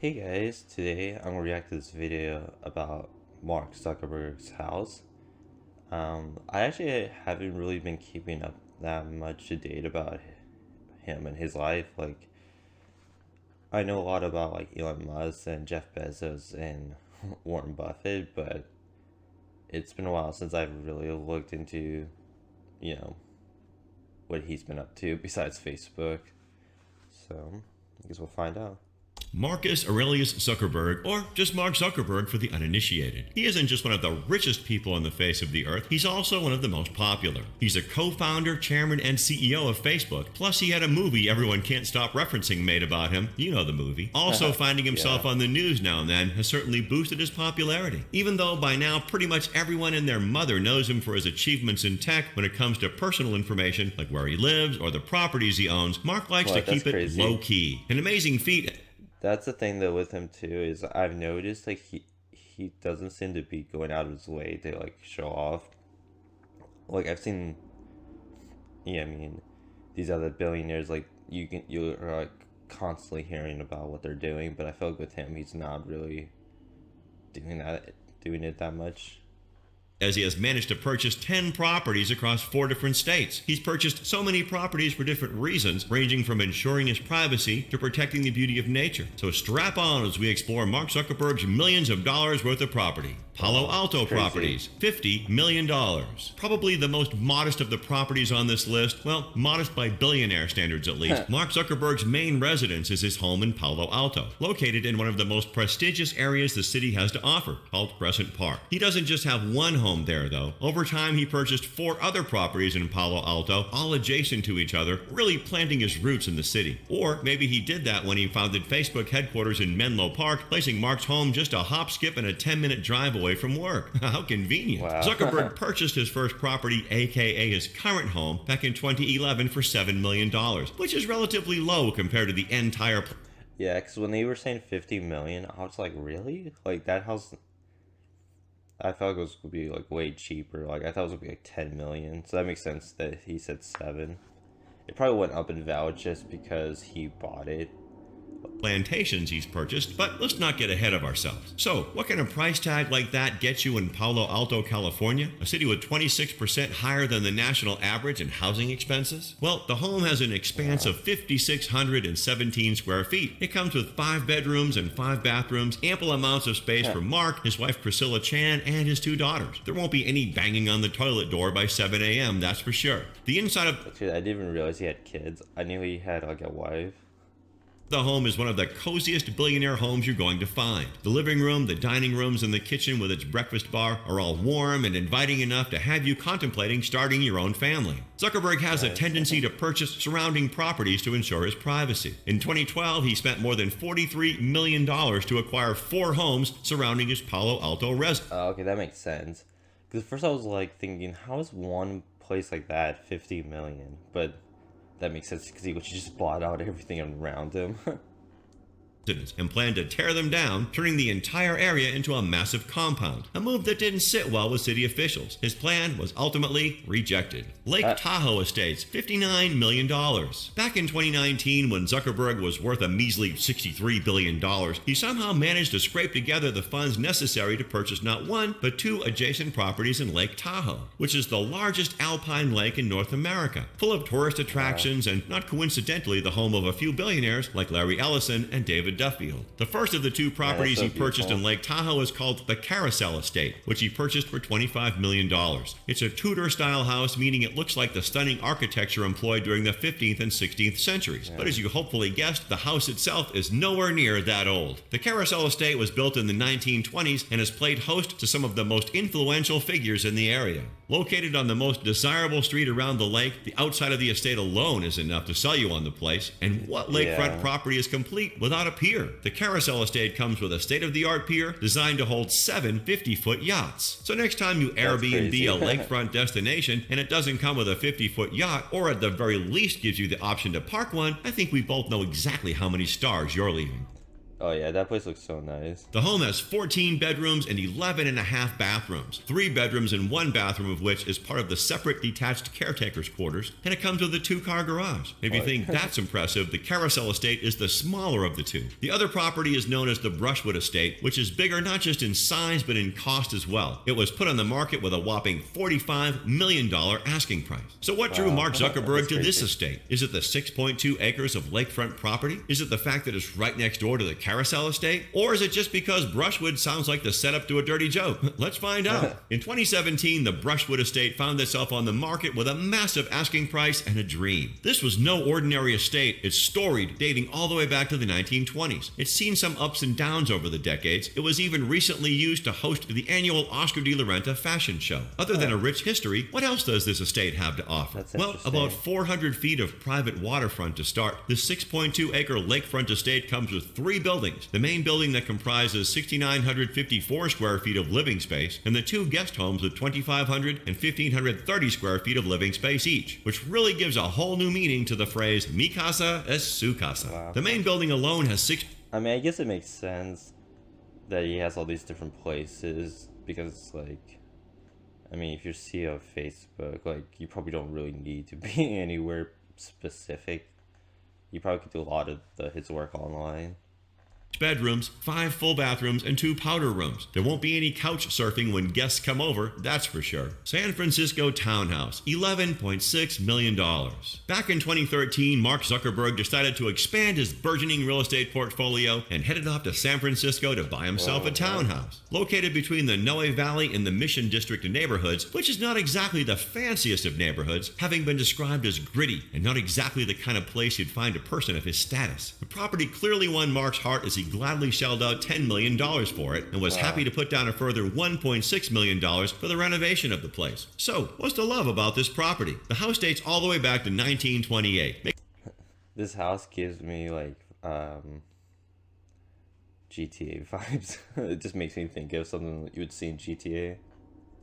Hey guys, today I'm gonna react to this video about Mark Zuckerberg's house. I actually haven't really been keeping up that much to date about him and his life. Like, I know a lot about like Elon Musk and Jeff Bezos and Warren Buffett, but it's been a while since I've really looked into, you know, what he's been up to besides Facebook. So, I guess we'll find out. Marcus Aurelius Zuckerberg, or just Mark Zuckerberg for the uninitiated. He isn't just one of the richest people on the face of the earth, he's also one of the most popular. He's a co-founder, chairman, and CEO of Facebook. Plus, he had a movie everyone can't stop referencing made about him. You know the movie. Also, finding himself on the news now and then has certainly boosted his popularity. Even though by now pretty much everyone and their mother knows him for his achievements in tech when it comes to personal information, like where he lives or the properties he owns, Mark likes to keep it low-key. An amazing feat. That's the thing though with him too, is I've noticed like he doesn't seem to be going out of his way to like show off. Like I've seen, yeah, I mean, these other billionaires, like you're like constantly hearing about what they're doing, but I feel like with him he's not really doing it that much. As he has managed to purchase 10 properties across 4 different states. He's purchased so many properties for different reasons, ranging from ensuring his privacy to protecting the beauty of nature. So strap on as we explore Mark Zuckerberg's millions of dollars worth of property. Palo Alto properties, $50 million. Probably the most modest of the properties on this list. Well, modest by billionaire standards at least. Mark Zuckerberg's main residence is his home in Palo Alto, located in one of the most prestigious areas the city has to offer, called Crescent Park. He doesn't just have one home there, though. Over time, he purchased 4 other properties in Palo Alto, all adjacent to each other, really planting his roots in the city. Or maybe he did that when he founded Facebook headquarters in Menlo Park, placing Mark's home just a hop, skip, and a 10-minute drive away from work. How convenient. Wow. Zuckerberg purchased his first property, aka his current home, back in 2011 for $7 million, which is relatively low compared to the entire... Yeah, because when they were saying 50 million, I was like, really? Like, that house... I felt like it was going to be like way cheaper. Like, I thought it was going to be like 10 million. So that makes sense that he said 7. It probably went up in value just because he bought it. Plantations he's purchased, but let's not get ahead of ourselves. So, what can a price tag like that get you in Palo Alto, California, a city with 26% higher than the national average in housing expenses? Well, the home has an expanse of 5,617 square feet. It comes with 5 bedrooms and 5 bathrooms, ample amounts of space for Mark, his wife Priscilla Chan, and his 2 daughters. There won't be any banging on the toilet door by 7 a.m., that's for sure. The inside of... Dude, I didn't even realize he had kids. I knew he had like a wife. The home is one of the coziest billionaire homes you're going to find. The living room, the dining rooms, and the kitchen with its breakfast bar are all warm and inviting enough to have you contemplating starting your own family. Zuckerberg has a tendency to purchase surrounding properties to ensure his privacy. In 2012, he spent more than $43 million to acquire 4 homes surrounding his Palo Alto residence. Okay, that makes sense. Because at first I was like thinking, how is one place like that 50 million? But that makes sense because he just bought out everything around him. And planned to tear them down, turning the entire area into a massive compound, a move that didn't sit well with city officials. His plan was ultimately rejected. Lake Tahoe Estates, $59 million. Back in 2019, when Zuckerberg was worth a measly $63 billion, he somehow managed to scrape together the funds necessary to purchase not 1, but 2 adjacent properties in Lake Tahoe, which is the largest alpine lake in North America, full of tourist attractions and, not coincidentally, the home of a few billionaires like Larry Ellison and David Duffield. The first of the 2 properties he purchased in Lake Tahoe is called the Carousel Estate, which he purchased for $25 million. It's a Tudor-style house, meaning it looks like the stunning architecture employed during the 15th and 16th centuries. But as you hopefully guessed, the house itself is nowhere near that old. The Carousel Estate was built in the 1920s and has played host to some of the most influential figures in the area. Located on the most desirable street around the lake, the outside of the estate alone is enough to sell you on the place. And what lakefront property is complete without a pier? The Carousel Estate comes with a state-of-the-art pier designed to hold 7 50-foot yachts. So next time you Airbnb a lakefront destination and it doesn't come with a 50-foot yacht, or at the very least gives you the option to park one, I think we both know exactly how many stars you're leaving. Oh yeah, that place looks so nice. The home has 14 bedrooms and 11 and a half bathrooms, 3 bedrooms and 1 bathroom of which is part of the separate detached caretaker's quarters, and it comes with a 2-car garage. If you think that's impressive, the Carousel Estate is the smaller of the two. The other property is known as the Brushwood Estate, which is bigger not just in size but in cost as well. It was put on the market with a whopping $45 million asking price. So what drew Mark Zuckerberg to this estate? Is it the 6.2 acres of lakefront property? Is it the fact that it's right next door to the Carousel Estate? Or is it just because Brushwood sounds like the setup to a dirty joke? Let's find out. In 2017, the Brushwood Estate found itself on the market with a massive asking price and a dream. This was no ordinary estate. It's storied, dating all the way back to the 1920s. It's seen some ups and downs over the decades. It was even recently used to host the annual Oscar de la Renta fashion show. Other than a rich history, what else does this estate have to offer? Well, about 400 feet of private waterfront to start. This 6.2-acre lakefront estate comes with 3 buildings. The main building that comprises 6,954 square feet of living space, and the 2 guest homes with 2,500 and 1,530 square feet of living space each, which really gives a whole new meaning to the phrase mi casa es su casa. Wow. The main building alone has 6... I mean, I guess it makes sense that he has all these different places because it's like, I mean, if you're CEO of Facebook, like, you probably don't really need to be anywhere specific. You probably could do a lot of his work online. bedrooms, 5 full bathrooms, and 2 powder rooms. There won't be any couch surfing when guests come over, that's for sure. San Francisco townhouse, $11.6 million. Back in 2013, Mark Zuckerberg decided to expand his burgeoning real estate portfolio and headed off to San Francisco to buy himself a townhouse. Located between the Noe Valley and the Mission District neighborhoods, which is not exactly the fanciest of neighborhoods, having been described as gritty and not exactly the kind of place you'd find a person of his status. The property clearly won Mark's heart as he gladly shelled out $10 million for it and was happy to put down a further $1.6 million for the renovation of the place. So, what's to love about this property? The house dates all the way back to 1928. This house gives me like GTA vibes. It just makes me think of something that you would see in GTA.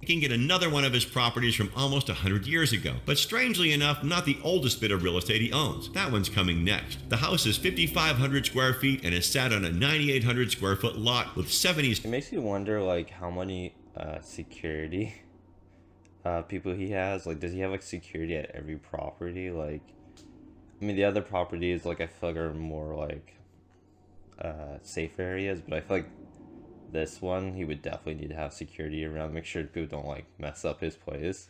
Making it another one of his properties from almost 100 years ago. But strangely enough, not the oldest bit of real estate he owns. That one's coming next. The house is 5,500 square feet and is sat on a 9,800 square foot lot with 70s. It makes me wonder like how many security people he has. Like, does he have like security at every property? Like, I mean, the other properties, like, I feel like are more like safe areas, but I feel like this one, he would definitely need to have security around, make sure people don't like mess up his place.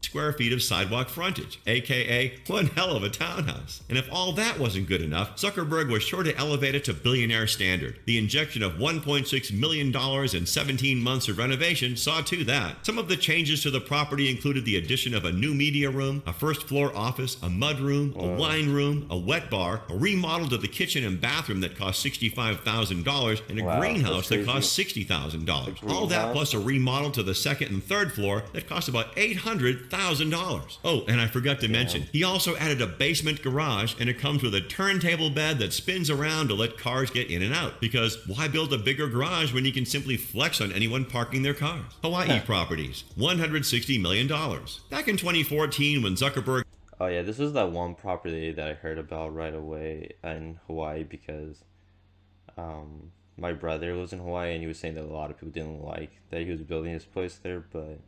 Square feet of sidewalk frontage, aka one hell of a townhouse. And if all that wasn't good enough, Zuckerberg was sure to elevate it to billionaire standard. The injection of $1.6 million in 17 months of renovation saw to that. Some of the changes to the property included the addition of a new media room, a first floor office, a mud room, a wine room, a wet bar, a remodel to the kitchen and bathroom that cost $65,000, and a greenhouse that cost $60,000. All that plus a remodel to the second and third floor that cost about $800,000. Oh, and I forgot to mention, he also added a basement garage, and it comes with a turntable bed that spins around to let cars get in and out. Because why build a bigger garage when you can simply flex on anyone parking their cars? Hawaii properties, $160 million. Back in 2014, when Zuckerberg... Oh yeah, this was that one property that I heard about right away in Hawaii because my brother lives in Hawaii and he was saying that a lot of people didn't like that he was building his place there, but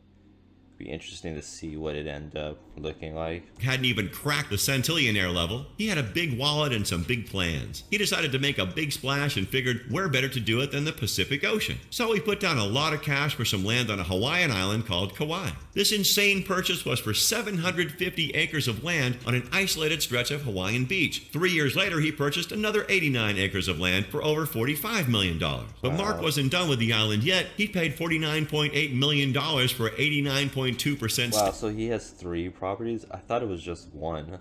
be interesting to see what it ended up looking like. Hadn't even cracked the centillionaire level. He had a big wallet and some big plans. He decided to make a big splash and figured where better to do it than the Pacific Ocean. So he put down a lot of cash for some land on a Hawaiian island called Kauai. This insane purchase was for 750 acres of land on an isolated stretch of Hawaiian beach. 3 years later, he purchased another 89 acres of land for over $45 million. But Mark wasn't done with the island yet. He paid $49.8 million for 89.2%. Wow, so he has 3 properties? I thought it was just one.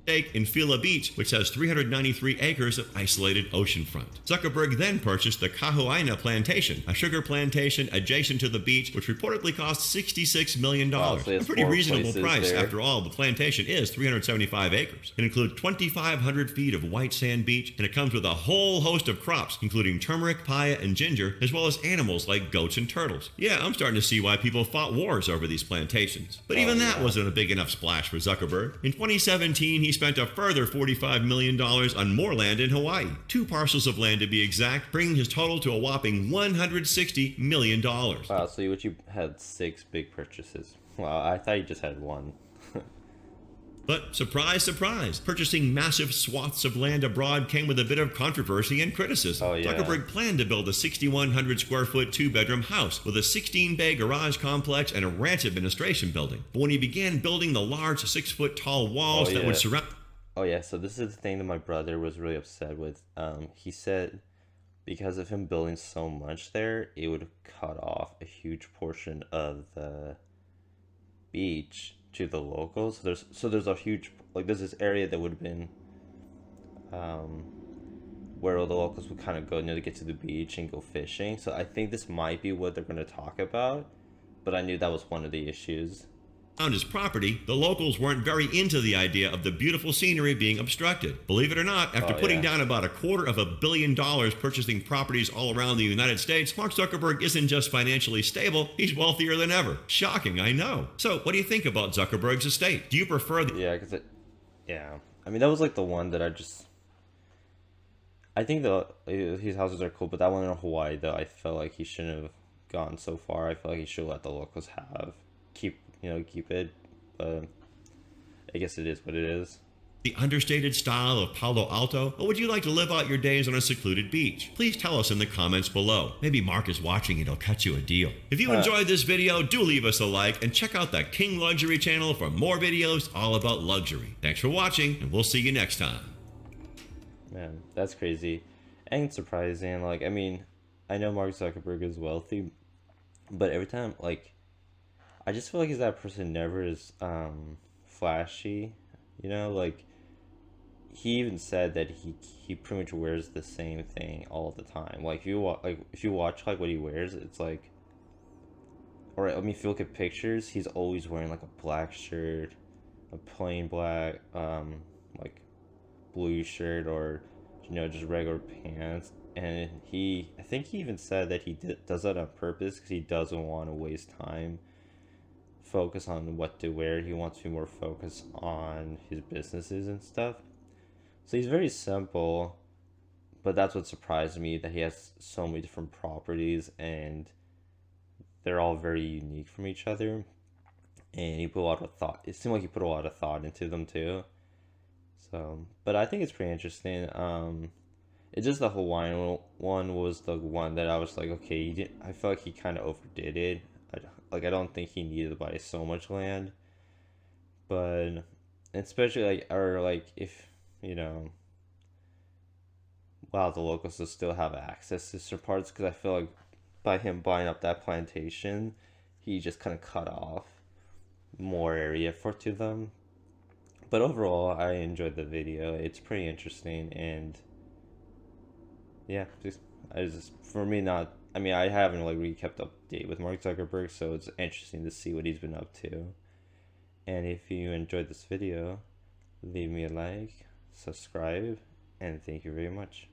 Stake in Fila Beach, which has 393 acres of isolated oceanfront. Zuckerberg then purchased the Kahuaina Plantation, a sugar plantation adjacent to the beach, which reportedly cost $66 million. Wow, so a pretty reasonable price. there. After all, the plantation is 375 acres. It includes 2,500 feet of white sand beach, and it comes with a whole host of crops, including turmeric, papaya, and ginger, as well as animals like goats and turtles. Yeah, I'm starting to see why people fought wars over these plantations. But even that wasn't a big enough splash for Zuckerberg. In 2017, he spent a further $45 million on more land in Hawaii, 2 parcels of land to be exact, bringing his total to a whopping $160 million. Wow, so you had 6 big purchases. Wow, I thought you just had one. But surprise, surprise, purchasing massive swaths of land abroad came with a bit of controversy and criticism. Oh, yeah. Zuckerberg planned to build a 6,100 square foot 2-bedroom house with a 16-bay garage complex and a ranch administration building. But when he began building the large 6-foot tall walls that would surround... Oh yeah, so this is the thing that my brother was really upset with. He said because of him building so much there, it would cut off a huge portion of the beach to the locals. There's a huge, like, there's this area that would have been where all the locals would kind of go, to get to the beach and go fishing. So I think this might be what they're going to talk about, but I knew that was one of the issues. On his property, the locals weren't very into the idea of the beautiful scenery being obstructed. Believe it or not, after putting down about $250 million purchasing properties all around the United States, Mark Zuckerberg isn't just financially stable, he's wealthier than ever. Shocking, I know. So, what do you think about Zuckerberg's estate? Do you prefer the... I mean, that was like the one that I think his houses are cool, but that one in Hawaii, though, I felt like he shouldn't have gone so far. I feel like he should let the locals keep it, but I guess it is what it is. The understated style of Palo Alto, or would you like to live out your days on a secluded beach? Please tell us in the comments below. Maybe Mark is watching and he'll cut you a deal. If you enjoyed this video, do leave us a like and check out the King Luxury channel for more videos all about luxury. Thanks for watching, and we'll see you next time. Man, that's crazy and surprising. Like, I mean, I know Mark Zuckerberg is wealthy, but every time, like, I just feel like he's that person never is flashy, like he even said that he pretty much wears the same thing all the time. Like if you watch like what he wears, it's like, or I mean, if you look at pictures, he's always wearing like a black shirt, a plain black like blue shirt, or just regular pants. And I think he even said that he does that on purpose because he doesn't want to waste time focus on what to wear. He wants to be more focused on his businesses and stuff. So he's very simple, but that's what surprised me, that he has so many different properties and they're all very unique from each other. And he put a lot of thought. It seemed like he put a lot of thought into them too. So, but I think it's pretty interesting. It's just the Hawaiian one was the one that I was like, okay, I felt like he kind of overdid it. I don't think he needed to buy so much land, but especially if wow, the locals will still have access to certain parts, because I feel like by him buying up that plantation, he just kind of cut off more area to them. But overall, I enjoyed the video. It's pretty interesting, and yeah, for me, I haven't really kept up to date with Mark Zuckerberg, so it's interesting to see what he's been up to. And if you enjoyed this video, leave me a like, subscribe, and thank you very much.